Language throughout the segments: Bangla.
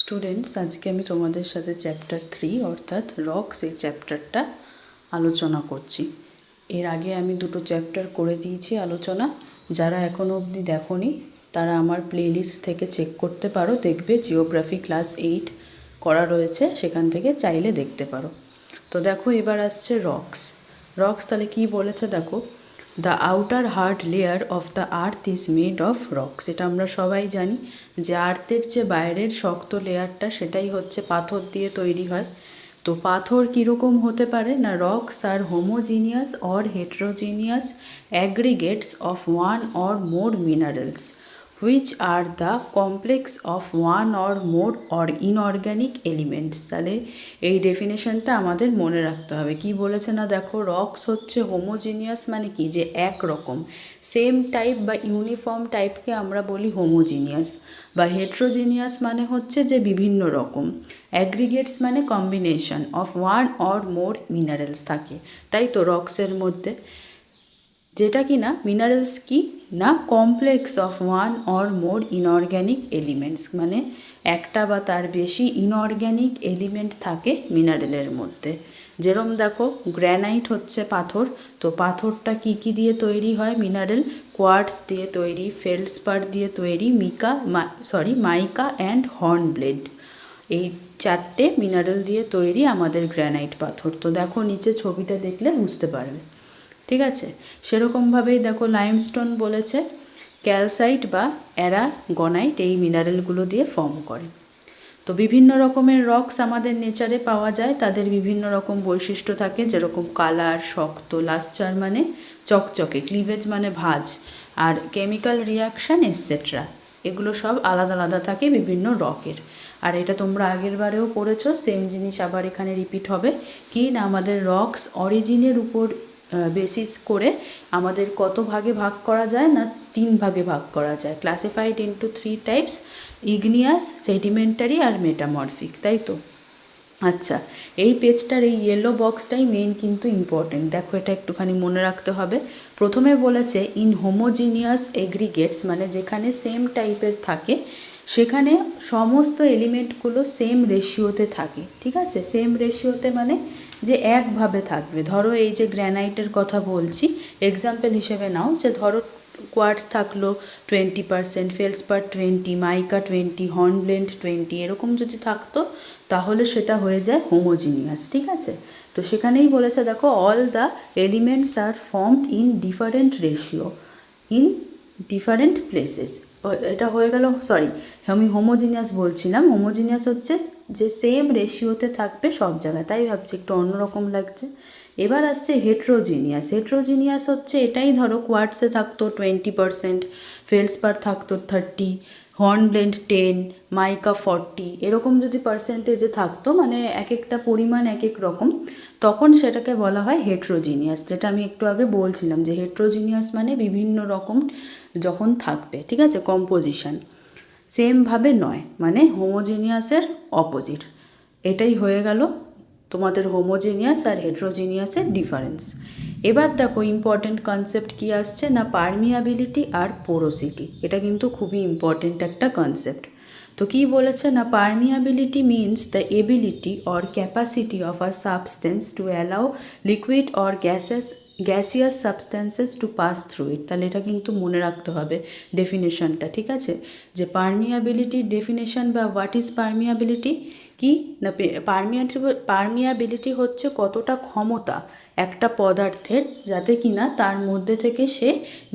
স্টুডেন্টস, আজকে আমি তোমাদের সাথে চ্যাপ্টার 3 অর্থাৎ রক্স এই চ্যাপ্টারটা আলোচনা করছি। এর আগে আমি দুটো চ্যাপ্টার করে দিয়েছি আলোচনা। যারা এখনও অবধি দেখোনি তারা আমার প্লেলিস্ট থেকে চেক করতে পারো, দেখবে জিওগ্রাফি ক্লাস 8 করা রয়েছে, সেখান থেকে চাইলে দেখতে পারো। তো দেখো, এবার আসছে রক্স। রক্স তাহলে কী বলেছে দেখো, the outer hard layer of the earth is made of rocks. এটা আমরা সবাই জানি যে আর্থের যে বাইরের শক্ত লেয়ারটা সেটাই হচ্ছে পাথর দিয়ে তৈরি হয়। তো পাথর কীরকম হতে পারে না, rocks are homogeneous or heterogeneous aggregates of one or more minerals which are the complex of one or more or inorganic elements. তাহলে এই ডেফিনেশনটা আমাদের মনে রাখতে হবে। কি বলেছে না দেখো, রক্স হচ্ছে হোমোজিনিয়াস মানে কি, যে একরকম সেম টাইপ বা ইউনিফর্ম টাইপকে আমরা বলি হোমোজিনিয়াস, বা হেট্রোজিনিয়াস মানে হচ্ছে যে বিভিন্ন রকম, অ্যাগ্রিগেটস মানে combination of one or more minerals থাকে, তাই তো রক্সের মধ্যে। যেটা কি না মিনারেলস কি না, complex of one or more inorganic elements, মানে একটা বা তার বেশি ইনঅর্গ্যানিক এলিমেন্ট থাকে মিনারেলের মধ্যে। যেরম দেখো, গ্র্যানাইট হচ্ছে পাথর, তো পাথরটা কি কি দিয়ে তৈরি হয় মিনারেল, কোয়ার্টস দিয়ে তৈরি, ফেল্ডস্পার দিয়ে তৈরি, মাইকা অ্যান্ড হর্নব্লেড, এই চারটে মিনারেল দিয়ে তৈরি আমাদের গ্র্যানাইট পাথর। তো দেখো নিচে ছবিটা দেখলে বুঝতে পারবে, ঠিক আছে। সেরকমভাবেই দেখো লাইমস্টোন বলেছে ক্যালসাইট বা অ্যারাগনাইট এই মিনারেলগুলো দিয়ে ফর্ম করে। তো বিভিন্ন রকমের রক্স আমাদের নেচারে পাওয়া যায়, তাদের বিভিন্ন রকম বৈশিষ্ট্য থাকে, যেরকম কালার, শক্ত, লাস্টার মানে চকচকে, ক্লিভেজ মানে ভাঁজ, আর কেমিক্যাল রিয়াকশান এটসেট্রা, এগুলো সব আলাদা আলাদা থাকে বিভিন্ন রকের। আর এটা তোমরা আগের বারেও পড়েছো, সেম জিনিস আবার এখানে রিপিট হবে। কি না, আমাদের রক্স অরিজিনের উপর বেসিস করে আমাদের কত ভাগে ভাগ করা যায় না, 3 ভাগে ভাগ করা যায়, classified into 3 types, igneous, sedimentary আর মেটামরফিক, তাই তো। আচ্ছা, এই পেজটার এই ইয়েলো বক্সটাই মেইন কিন্তু ইম্পর্টেন্ট। দেখো, এটা একটুখানি মনে রাখতে হবে। প্রথমে বলেছে ইন হোমোজিনিয়াস এগ্রিগেটস, মানে যেখানে সেম টাইপের থাকে সেখানে সমস্ত এলিমেন্টগুলো সেম রেশিওতে থাকে, ঠিক আছে। সেম রেশিওতে মানে যে একভাবে থাকবে। ধরো এই যে গ্র্যানাইটের কথা বলছি, এক্সাম্পল হিসেবে নাও, যে ধরো কোয়ার্টস থাকলো 20%, ফেলসপার 20, মাইকা 20, হর্নব্লেড 20, এরকম যদি থাকতো তাহলে সেটা হয়ে যায় হোমোজিনিয়াস, ঠিক আছে। তো সেখানেই বলেছে দেখো, all the elements are formed in different ratio in different places. এটা হয়ে গেল, সরি আমি হোমোজিনিয়াস বলছিলাম, হোমোজিনিয়াস হচ্ছে যে সেম রেশিওতে থাকবে সব জায়গায়, তাই ভাবছি একটু অন্যরকম লাগছে। এবার আসছে হেট্রোজিনিয়াস। হেট্রোজিনিয়াস হচ্ছে এটাই, ধরো কোয়ার্টসে থাকতো 20%, ফেলসপার থাকতো 30, হর্নব্লেড 10, মাইকা 40, এরকম যদি পার্সেন্টেজে থাকতো, মানে এক একটা পরিমাণ এক এক রকম, তখন সেটাকে বলা হয় হেট্রোজিনিয়াস। যেটা আমি একটু আগে বলছিলাম যে হেট্রোজিনিয়াস মানে বিভিন্ন রকম যখন থাকবে, ঠিক আছে, কম্পোজিশন সেমভাবে নয়, মানে হোমোজিনিয়াসের অপোজিট। এটাই হয়ে গেল তোমাদের হোমোজিনিয়াস আর হেট্রোজিনিয়াসের ডিফারেন্স। এবার দেখো ইম্পর্টেন্ট কনসেপ্ট কি আসছে না, পারমিয়াবিলিটি আর পোরোসিটি। এটা কিন্তু খুবই ইম্পর্টেন্ট একটা কনসেপ্ট। তো কি বলেছে না, permeability means the ability or capacity of a substance to allow liquid or gaseous substances to pass through it. তাহলে এটা কিন্তু মনে রাখতে হবে ডেফিনেশনটা, ঠিক আছে। যে পারমিয়াবিলিটির ডেফিনেশন বা হোয়াট ইজ পারমিয়াবিলিটি কি না, পারমিয়াবিলিটি হচ্ছে কতটা ক্ষমতা একটা পদার্থের, যাতে কি না তার মধ্যে থেকে সে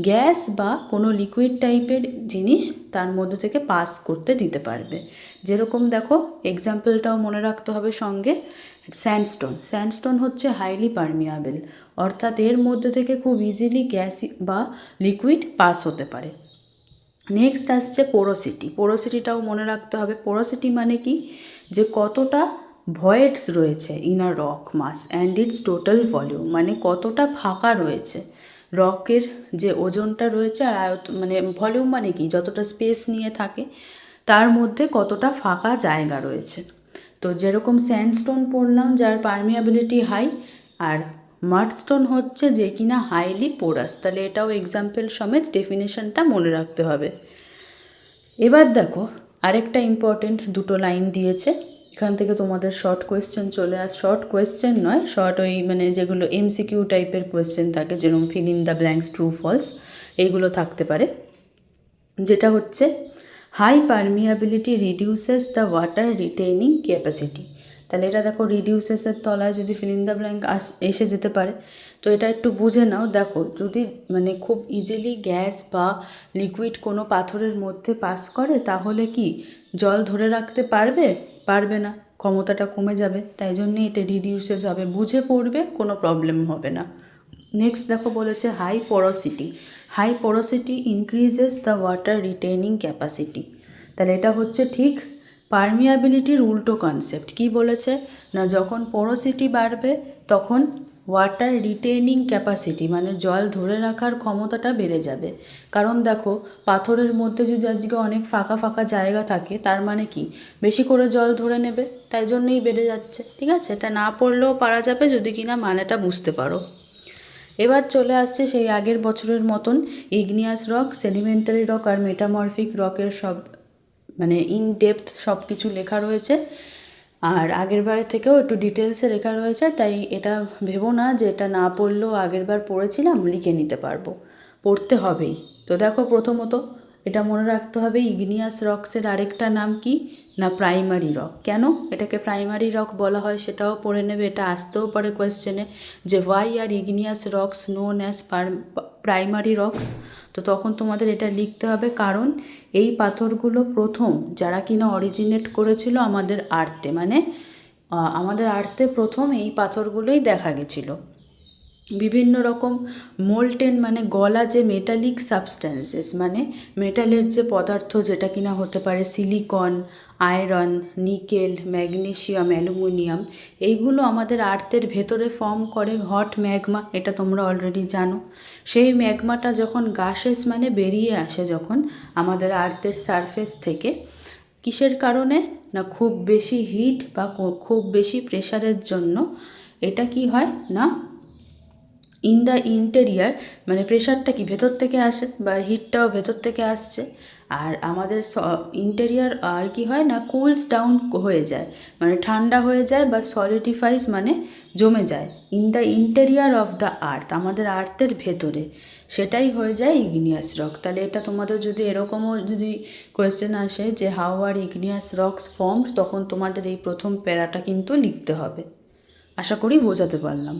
গ্যাস বা কোনো লিকুইড টাইপের জিনিস তার মধ্যে থেকে পাস করতে দিতে পারবে। যেরকম দেখো এক্সাম্পলটাও মনে রাখতে হবে সঙ্গে, স্যান্ডস্টোন হচ্ছে হাইলি পারমিয়াবেল, অর্থাৎ এর মধ্যে থেকে খুব ইজিলি গ্যাস বা লিকুইড পাস হতে পারে। নেক্সট আসছে পোরোসিটি। পোরোসিটিটাও মনে রাখতে হবে। পোরোসিটি মানে কি, যে কতটা ভয়েডস রয়েছে in a rock mass and its total volume, মানে কতটা ফাঁকা রয়েছে রকের যে ওজনটা রয়েছে, আর মানে ভলিউম মানে কি, যতটা স্পেস নিয়ে থাকে তার মধ্যে কতটা ফাঁকা জায়গা রয়েছে। তো যেরকম স্যান্ডস্টোন পড়লাম যার পারমিয়াবিলিটি হাই, আর মাডস্টোন হচ্ছে যে কিনা হাইলি পোরাস। তাহলে এটাও এক্সাম্পল সমেত ডেফিনেশনটা মনে রাখতে হবে। এবার দেখো আরেকটা ইম্পর্টেন্ট দুটো লাইন দিয়েছে, এখান থেকে তোমাদের শর্ট কোয়েশ্চেন চলে শর্ট কোয়েশ্চেন নয়, শর্ট ওই মানে যেগুলো এমসিকিউ টাইপের কোয়েশ্চেন থাকে, যেরকম fill in the blanks, true false, এইগুলো থাকতে পারে। যেটা হচ্ছে high permeability reduces the water retaining capacity. তাহলে এটা দেখো রিডিউসেসের তলায় যদি ফিল ইন দ্য ব্ল্যাঙ্ক এসে যেতে পারে, তো এটা একটু বুঝে নাও। দেখো যদি মানে খুব ইজিলি গ্যাস বা লিকুইড কোনো পাথরের মধ্যে পাস করে, তাহলে কি জল ধরে রাখতে পারবে না, ক্ষমতাটা কমে যাবে, তাই জন্যে এটা রিডিউসেস হবে, বুঝে পড়বে, কোনো প্রবলেম হবে না। নেক্সট দেখো বলেছে high porosity. High porosity increases the water retaining capacity. তাহলে এটা হচ্ছে ঠিক পারমিয়াবিলিটির উল্টো কনসেপ্ট। কি বলেছে না, যখন পোরোসিটি বাড়বে তখন ওয়াটার রিটেইনিং ক্যাপাসিটি মানে জল ধরে রাখার ক্ষমতাটা বেড়ে যাবে। কারণ দেখো পাথরের মধ্যে যদি আজকে অনেক ফাঁকা ফাঁকা জায়গা থাকে, তার মানে কি বেশি করে জল ধরে নেবে, তাই জন্যই বেড়ে যাচ্ছে। ঠিক আছে, এটা না পড়লেও পারা যাবে যদি কিনা মানেটা বুঝতে পারো। এবার চলে আসছে সেই আগের বছরের মতন ইগনিয়াস রক, সেডিমেন্টারি রক আর মেটামরফিক রকের সব মানে ইন ডেপথ সব কিছু লেখা রয়েছে। আর আগের বারের থেকেও একটু ডিটেলসে লেখা রয়েছে, তাই এটা ভেবো না যে এটা না পড়লেও আগের বার পড়েছিলাম লিখে নিতে পারবো, পড়তে হবেই। তো দেখো প্রথমত এটা মনে রাখতে হবে, ইগনিয়াস রকসের আরেকটা নাম কি না প্রাইমারি রক। কেন এটাকে প্রাইমারি রক বলা হয় সেটাও পড়ে নেবে, এটা আসতেও পারে কোয়েশ্চেনে যে why are igneous rocks known as primary rocks. তো তখন তোমাদের এটা লিখতে হবে, কারণ এই পাথরগুলো প্রথম যারা কিনা অরিজিনেট করেছিল আমাদের আর্থে, মানে আমাদের আর্থে প্রথম এই পাথরগুলোই দেখা গেছিলো। বিভিন্ন রকম মোল্টেন মানে গলা যে মেটালিক সাবস্ট্যান্সেস মানে মেটালের যে পদার্থ, যেটা কিনা হতে পারে silicon, iron, nickel, magnesium, aluminium, এইগুলো আমাদের আর্থের ভেতরে ফর্ম করে হট ম্যাগমা, এটা তোমরা অলরেডি জানো। সেই ম্যাগমাটা যখন গাসেস মানে বেরিয়ে আসে যখন আমাদের আর্থের সারফেস থেকে, কিসের কারণে না খুব বেশি হিট বা খুব বেশি প্রেশারের জন্য এটা কি হয় না ইন দ্য ইন্টেরিয়ার মানে প্রেশারটা কি ভেতর থেকে আসে বা হিটটাও ভেতর থেকে আসছে, আর আমাদের ইন্টেরিয়ার আর কি হয় না কুলস ডাউন হয়ে যায়, মানে ঠান্ডা হয়ে যায় বা সলিডিফাইস মানে জমে যায় in the interior of the earth, আমাদের আর্থের ভেতরে, সেটাই হয়ে যায় ইগনিয়াস রক। তাহলে এটা তোমাদের যদি এরকমও যদি কোয়েশ্চেন আসে যে how are igneous rocks formed, তখন তোমাদের এই প্রথম প্যারাটা কিন্তু লিখতে হবে। আশা করি বোঝাতে পারলাম।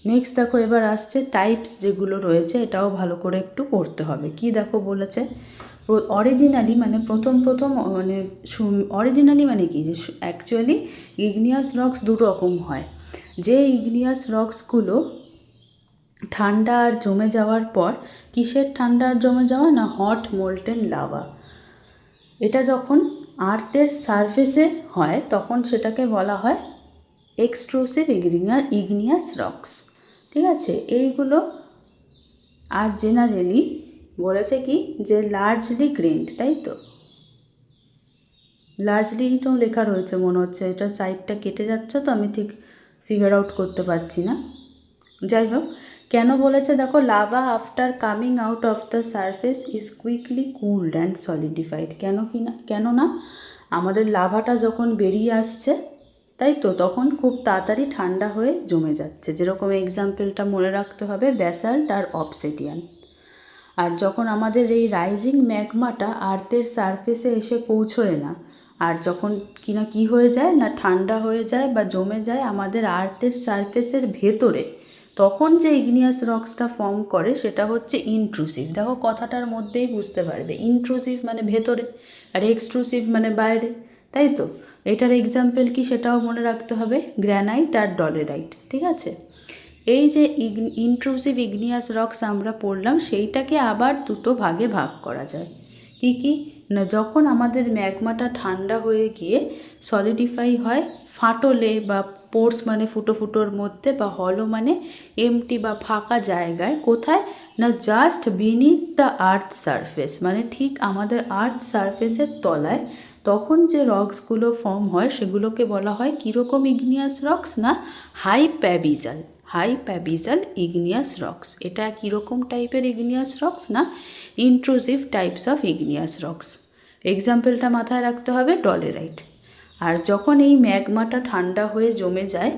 নেক্সট দেখো এবার আসছে টাইপস যেগুলো রয়েছে, এটাও ভালো করে একটু পড়তে হবে। কি দেখো বলেছে অরিজিনালি মানে প্রথম মানে অরিজিনালি মানে কি যে অ্যাকচুয়ালি ইগনিয়াস রকস দু রকম হয়। যে ইগনিয়াস রকসগুলো ঠান্ডা আর জমে যাওয়ার পর, কিসের ঠান্ডা আর জমে যাওয়া না হট মোল্টেন লাভা, এটা যখন আর্থের সারফেসে হয় তখন সেটাকে বলা হয় এক্সট্রুসিভ ইগনিয়াস রকস। ঠিক আছে, এইগুলো আর জেনারেলি বলেছে কি যে লার্জলি গ্রেন্ড, তাই তো লার্জলি তো লেখা রয়েছে মনে হচ্ছে, এটা সাইডটা কেটে যাচ্ছে তো আমি ঠিক ফিগার আউট করতে পারছি না। যাই হোক, কেন বলেছে দেখো lava after coming out of the surface is quickly cooled and solidified. কেননা আমাদের লাভাটা যখন বেরিয়ে আসছে তাই তো তখন খুব তাড়াতাড়ি ঠান্ডা হয়ে জমে যাচ্ছে। যেরকম এক্সাম্পলটা মনে রাখতে হবে ব্যাসাল্ট আর অবসিডিয়ান। আর যখন আমাদের এই রাইজিং ম্যাগমাটা আর্থের সারফেসে এসে পৌঁছয় না, আর যখন কিনা কি হয়ে যায় না ঠান্ডা হয়ে যায় বা জমে যায় আমাদের আর্থের সারফেসের ভেতরে, তখন যে ইগনিয়াস রকসটা ফর্ম করে সেটা হচ্ছে ইন্ট্রুসিভ। দেখো কথাটার মধ্যেই বুঝতে পারবে, ইন্ট্রুসিভ মানে ভেতরে আর এক্সট্রুসিভ মানে বাইরে, তাই তো। এটার এক্সাম্পল কি সেটাও মনে রাখতে হবে, গ্র্যানাইট আর ডলেরাইট। ঠিক আছে, এই যে ইন্ট্রুসিভ ইগনিয়াস রকস আমরা পড়লাম, সেইটাকে আবার দুটো ভাগে ভাগ করা যায়। কি কি না যখন আমাদের ম্যাগমাটা ঠান্ডা হয়ে গিয়ে সলিডিফাই হয় ফাটলে বা পোর্স মানে ফুটোর মধ্যে, বা হলো মানে এমটি বা ফাঁকা জায়গায়, কোথায় না just beneath the earth surface মানে ঠিক আমাদের আর্থ সারফেসের তলায়, তখন যে রকসগুলো ফর্ম হয় সেগুলোকে বলা হয় কীরকম ইগনিয়াস রকস না হাই প্যাবিজাল ইগনিয়াস রকস। এটা কীরকম টাইপের ইগনিয়াস রকস না intrusive types of igneous rocks. এক্সাম্পলটা মাথায় রাখতে হবে, ডলেরাইট। আর যখন এই ম্যাগমাটা ঠান্ডা হয়ে জমে যায়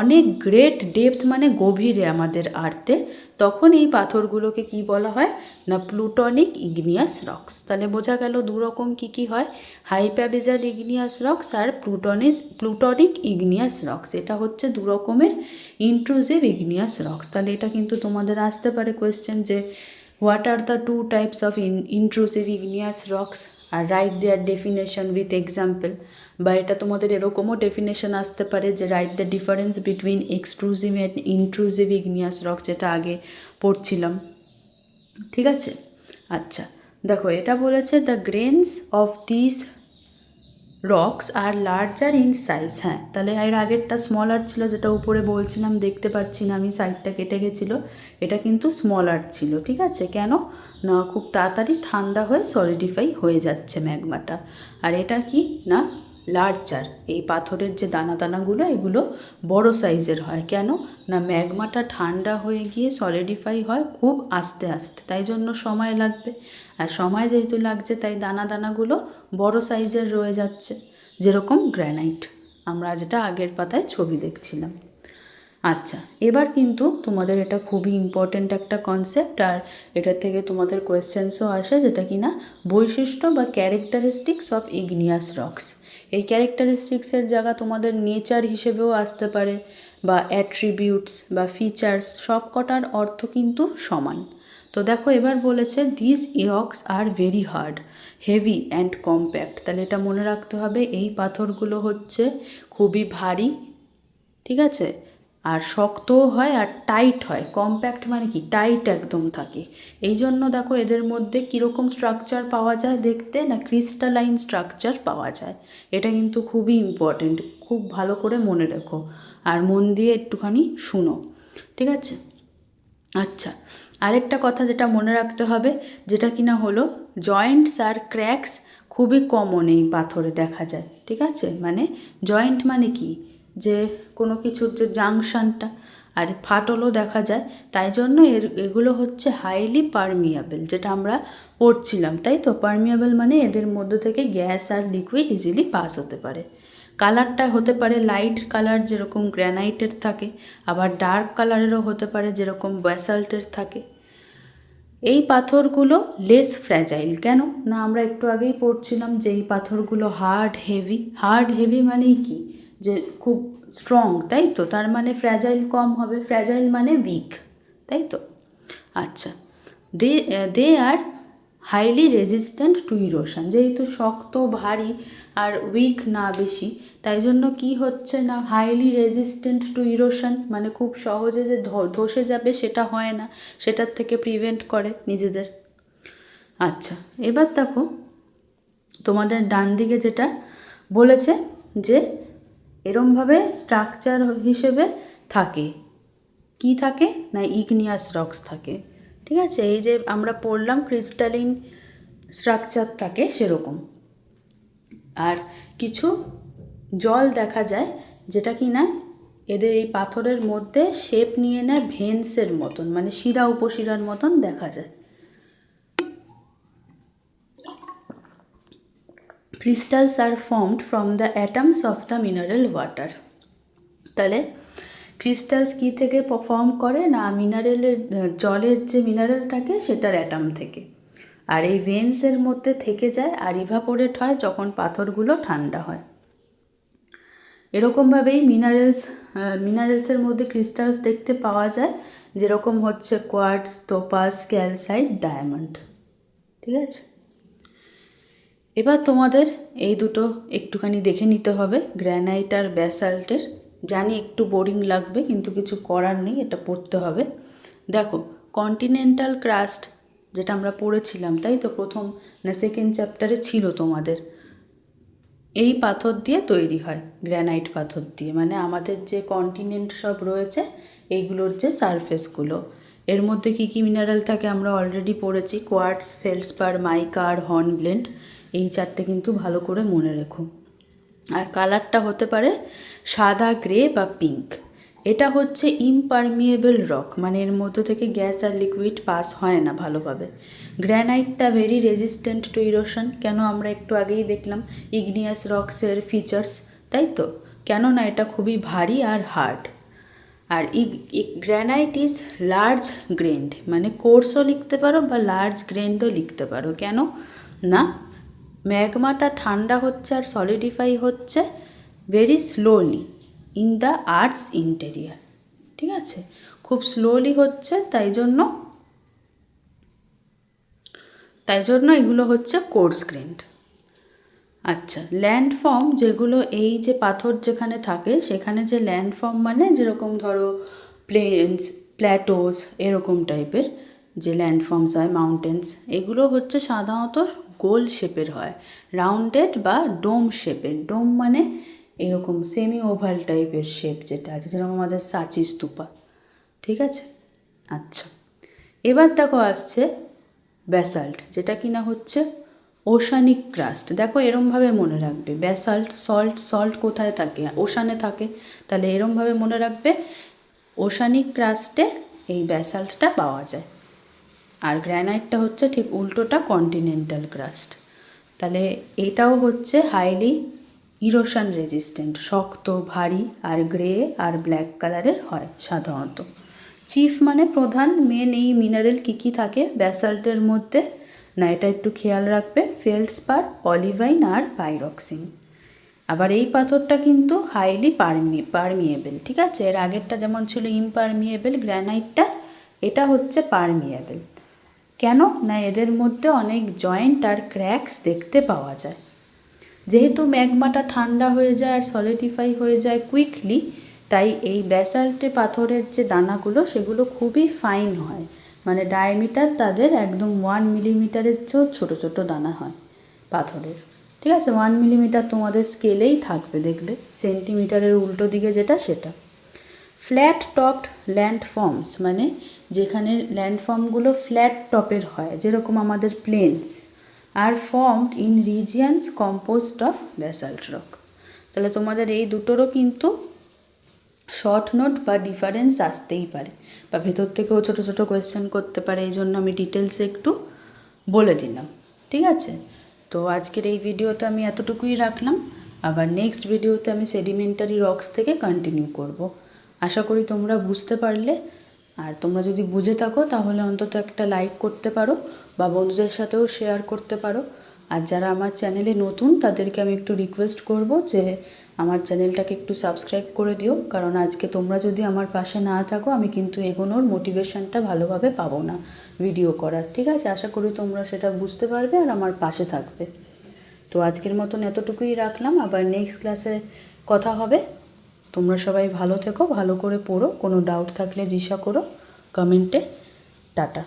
অনেক গ্রেট ডেপথ মানে গভীরে আমাদের আর্থে, তখন এই পাথরগুলোকে কি বলা হয় না প্লুটনিক ইগনিয়াস রক্স। তাহলে বোঝা গেল দু রকম কী হয়, হাইপ্যাবেজাল ইগনিয়াস রক্স আর প্লুটনিক ইগনিয়াস রক্স। এটা হচ্ছে দু রকমের ইন্ট্রুসিভ ইগনিয়াস রক্স। তাহলে এটা কিন্তু তোমাদের আসতে পারে কোয়েশ্চেন যে what are the two types of intrusive igneous rocks আর write their definition with example. বা এটা তোমাদের এরকমও ডেফিনেশন আসতে পারে যে write the difference between extrusive and intrusive igneous rocks, যেটা আগে পড়ছিলাম। ঠিক আছে, আচ্ছা দেখো এটা বলেছে the grains of this rocks are larger in size. হ্যাঁ, তাহলে এর আগেরটা স্মলার ছিল, যেটা উপরে বলছিলাম দেখতে পাচ্ছি না আমি, সাইডটা কেটে গেছিলো, এটা কিন্তু স্মলার ছিল। ঠিক আছে, কেন না খুব তাড়াতাড়ি ঠান্ডা হয়ে সলিডিফাই হয়ে যাচ্ছে ম্যাগমাটা। আর এটা কি না লার্জার, এই পাথরের যে দানা দানাগুলো এগুলো বড় সাইজের হয়। কেন না ম্যাগমাটা ঠান্ডা হয়ে গিয়ে সলিডিফাই হয় খুব আস্তে আস্তে, তাই জন্য সময় লাগবে। আর সময় যেহেতু লাগছে তাই দানা দানাগুলো বড় সাইজের রয়ে যাচ্ছে, যেরকম গ্রানাইট আমরা যেটা আগের পাতায় ছবি দেখছিলাম। আচ্ছা, এবার কিন্তু তোমাদের এটা খুবই ইম্পর্ট্যান্ট একটা কনসেপ্ট, আর এটা থেকে তোমাদের কোয়েশ্চেন্সও আসে, যেটা কি না বৈশিষ্ট্য বা ক্যারেক্টারিস্টিক্স অফ ইগনিয়াস রক্স। এই ক্যারেক্টারিস্টিক্সের জায়গা তোমাদের নেচার হিসেবেও আসতে পারে, বা অ্যাট্রিবিউটস বা ফিচার্স, সব কটার অর্থ কিন্তু সমান। তো দেখো এবার বলেছে this rocks are very hard, heavy and compact. তাহলে এটা মনে রাখতে হবে এই পাথরগুলো হচ্ছে খুবই ভারী, ঠিক আছে, আর শক্তও হয় আর টাইট হয়। কম্প্যাক্ট মানে কি টাইট একদম থাকে। এই জন্য দেখো এদের মধ্যে কীরকম স্ট্রাকচার পাওয়া যায় দেখতে না ক্রিস্টালাইন স্ট্রাকচার পাওয়া যায়। এটা কিন্তু খুবই ইম্পর্টেন্ট, খুব ভালো করে মনে রেখো আর মন দিয়ে একটুখানি শুনো। ঠিক আছে, আচ্ছা আরেকটা কথা যেটা মনে রাখতে হবে, যেটা কিনা হলো জয়েন্টস আর ক্র্যাকস খুবই কমন এই পাথরে দেখা যায়। ঠিক আছে, মানে জয়েন্ট মানে কি যে কোনো কিছুর যে জাংশনটা, আর ফাটলও দেখা যায়, তাই জন্য এগুলো হচ্ছে হাইলি পারমিয়াবল, যেটা আমরা পড়ছিলাম। তাই তো, পারমিয়াবল মানে এদের মধ্যে থেকে গ্যাস আর লিকুইড ইজিলি পাস হতে পারে। কালারটা হতে পারে লাইট কালার যেরকম গ্র্যানাইটের থাকে, আবার ডার্ক কালারেরও হতে পারে যেরকম ব্যাসাল্টের থাকে। এই পাথরগুলো লেস ফ্র্যাজাইল। কেন না আমরা একটু আগেই পড়ছিলাম যে এই পাথরগুলো হার্ড হেভি। হার্ড হেভি মানেই কি যে খুব স্ট্রং, তাই তো, তার মানে ফ্র্যাজাইল কম হবে। ফ্র্যাজাইল মানে উইক, তাই তো। আচ্ছা, they are highly resistant to erosion. যেহেতু শক্ত ভারী আর উইক না বেশি, তাই জন্য কি হচ্ছে না হাইলি রেজিস্ট্যান্ট টু ইরোশন, মানে খুব সহজে যে ধসে যাবে সেটা হয় না, সেটার থেকে প্রিভেন্ট করে নিজেদের। আচ্ছা, এবার দেখো তোমাদের ডান দিকে যেটা বলেছে যে এরমভাবে স্ট্রাকচার হিসেবে থাকে, কি থাকে না ইগনিয়াস রক্স থাকে। ঠিক আছে, এই যে আমরা পড়লাম ক্রিস্টালিন স্ট্রাকচার থাকে সেরকম। আর কিছু জল দেখা যায় যেটা কি না এদের এই পাথরের মধ্যে শেপ নিয়ে নেয় ভেন্সের মতন, মানে শিরা উপশিরার মতন দেখা যায়। Crystals are formed from the atoms of the mineral water. তাহলে ক্রিস্টালস কী থেকে ফর্ম করে না মিনারেলের জলের যে মিনারেল থাকে সেটার অ্যাটম থেকে। আর এই ভেন্সের মধ্যে থেকে যায় আর ইভাপোরেট হয় যখন পাথরগুলো ঠান্ডা হয়। এরকমভাবেই মিনারেলসের মধ্যে ক্রিস্টালস দেখতে পাওয়া যায়, যেরকম হচ্ছে কোয়ার্টজ, টোপাস, ক্যালসাইট, ডায়মন্ড। ঠিক আছে, এবার তোমাদের এই দুটো একটুখানি দেখে নিতে হবে, গ্র্যানাইট আর ব্যাসাল্টের। জানি একটু বোরিং লাগবে, কিন্তু কিছু করার নেই, এটা পড়তে হবে। দেখো কন্টিনেন্টাল ক্রাস্ট যেটা আমরা পড়েছিলাম, তাই তো প্রথম না সেকেন্ড চ্যাপ্টারে ছিল তোমাদের, এই পাথর দিয়ে তৈরি হয়, গ্র্যানাইট পাথর দিয়ে। মানে আমাদের যে কন্টিনেন্ট সব রয়েছে এইগুলোর যে সারফেসগুলো, এর মধ্যে কী কী মিনারেল থাকে আমরা অলরেডি পড়েছি, কোয়ার্টজ, ফেলসপার, মাইকা আর হর্নব্লেন্ড। এই চারটে কিন্তু ভালো করে মনে রেখো। আর কালারটা হতে পারে সাদা, গ্রে বা পিঙ্ক। এটা হচ্ছে ইমপারমিয়েবল রক, মানে এর মধ্যে থেকে গ্যাস আর লিকুইড পাস হয় না ভালোভাবে। গ্র্যানাইটটা ভেরি রেজিস্ট্যান্ট টু ইরোশন, কেন আমরা একটু আগেই দেখলাম ইগনিয়াস রক্সের ফিচার্স, তাই তো? কেননা এটা খুবই ভারী আর হার্ড। আর গ্র্যানাইট ইজ লার্জ গ্রেন্ড, মানে কোর্সও লিখতে পারো বা লার্জ গ্রেন্ডও লিখতে পারো। কেন না, ম্যাগমাটা ঠান্ডা হচ্ছে আর সলিডিফাই হচ্ছে very slowly in the earths interior, ঠিক আছে? খুব স্লোলি হচ্ছে, তাই জন্য এগুলো হচ্ছে কোর্স গ্রেন্ড। আচ্ছা, ল্যান্ডফর্ম যেগুলো, এই যে পাথর যেখানে থাকে সেখানে যে ল্যান্ডফর্ম, মানে যেরকম ধরো প্লেনস, প্ল্যাটোস, এরকম টাইপের যে ল্যান্ডফর্মস হয়, মাউন্টেন্স, এগুলো হচ্ছে সাধারণত গোল শেপের হয়, রাউন্ডেড বা ডোম শেপের। ডোম মানে এরকম সেমি ওভাল টাইপের শেপ যেটা আছে, যেরকম আমাদের সাচি স্তূপা, ঠিক আছে? আচ্ছা, এবার দেখো আসছে ব্যাসাল্ট, যেটা কিনা হচ্ছে ওশানিক ক্রাস্ট। দেখো এরমভাবে মনে রাখবে, ব্যাসাল্ট, সল্ট কোথায় থাকে? ওশানে থাকে। তাহলে এরমভাবে মনে রাখবে, ওশানিক ক্রাস্টে এই ব্যাসাল্টটা পাওয়া যায়। আর গ্র্যানাইটটা হচ্ছে ঠিক উল্টোটা, কন্টিনেন্টাল ক্রাস্ট। তাহলে এটাও হচ্ছে হাইলি ইরোশন রেজিস্ট্যান্ট, শক্ত, ভারী, আর গ্রে আর ব্ল্যাক কালারের হয় সাধারণত। চিফ মানে প্রধান, মেন এই মিনারেল কী থাকে ব্যাসাল্টের মধ্যে? না, এটা একটু খেয়াল রাখবে, ফেলসপার, অলিভাইন আর পাইরক্সিন। আবার এই পাথরটা কিন্তু হাইলি পারমিয়েবল, ঠিক আছে? এর আগেরটা যেমন ছিল ইমপারমিয়েবল গ্র্যানাইটটা, এটা হচ্ছে পারমিয়েবল। কেন না, এদের মধ্যে অনেক জয়েন্ট আর ক্র্যাকস দেখতে পাওয়া যায়। যেহেতু ম্যাগমাটা ঠান্ডা হয়ে যায় আর সলিডিফাই হয়ে যায় কুইকলি, তাই এই ব্যাসাল্টে পাথরের যে দানাগুলো সেগুলো খুবই ফাইন হয়, মানে ডায়ামিটার তাদের একদম 1 মিলিমিটারের চেয়েও ছোটো ছোটো দানা হয় পাথরের, ঠিক আছে? 1 মিলিমিটার তোমাদের স্কেলেই থাকবে, দেখবে সেন্টিমিটারের উল্টো দিকে যেটা, সেটা। ফ্ল্যাট টপড ল্যান্ডফর্মস, মানে যেখানে ল্যান্ডফর্মগুলো ফ্ল্যাট টপের হয়, যেরকম আমাদের planes, are formed in রিজিয়ানস composed of basalt rock. তাহলে তোমাদের এই দুটোরও কিন্তু শর্ট নোট বা ডিফারেন্স আসতেই পারে, বা ভেতর থেকেও ছোটো ছোটো কোয়েশ্চেন করতে পারে, এই জন্য আমি ডিটেলসে একটু বলে দিলাম, ঠিক আছে? তো আজকের এই ভিডিওতে আমি এতটুকুই রাখলাম। আবার নেক্সট ভিডিওতে আমি সেডিমেন্টারি রক্স থেকে কন্টিনিউ করব। আশা করি তোমরা বুঝতে পারলে। আর তোমরা যদি বুঝে থাকো তাহলে অন্তত একটা লাইক করতে পারো বা বন্ধুদের সাথেও শেয়ার করতে পারো। আর যারা আমার চ্যানেলে নতুন তাদেরকে আমি একটু রিকোয়েস্ট করব যে আমার চ্যানেলটাকে একটু সাবস্ক্রাইব করে দিও, কারণ আজকে তোমরা যদি আমার পাশে না থাকো আমি কিন্তু এগোনোর মোটিভেশনটা ভালোভাবে পাবো না ভিডিও করার, ঠিক আছে? আশা করি তোমরা সেটা বুঝতে পারবে আর আমার পাশে থাকবে। তো আজকের মতন এতটুকুই রাখলাম, আবার নেক্সট ক্লাসে কথা হবে। তোমরা সবাই ভালো থেকো, ভালো করে পড়ো, কোনো ডাউট থাকলে জিজ্ঞাসা করো কমেন্টে। টাটা।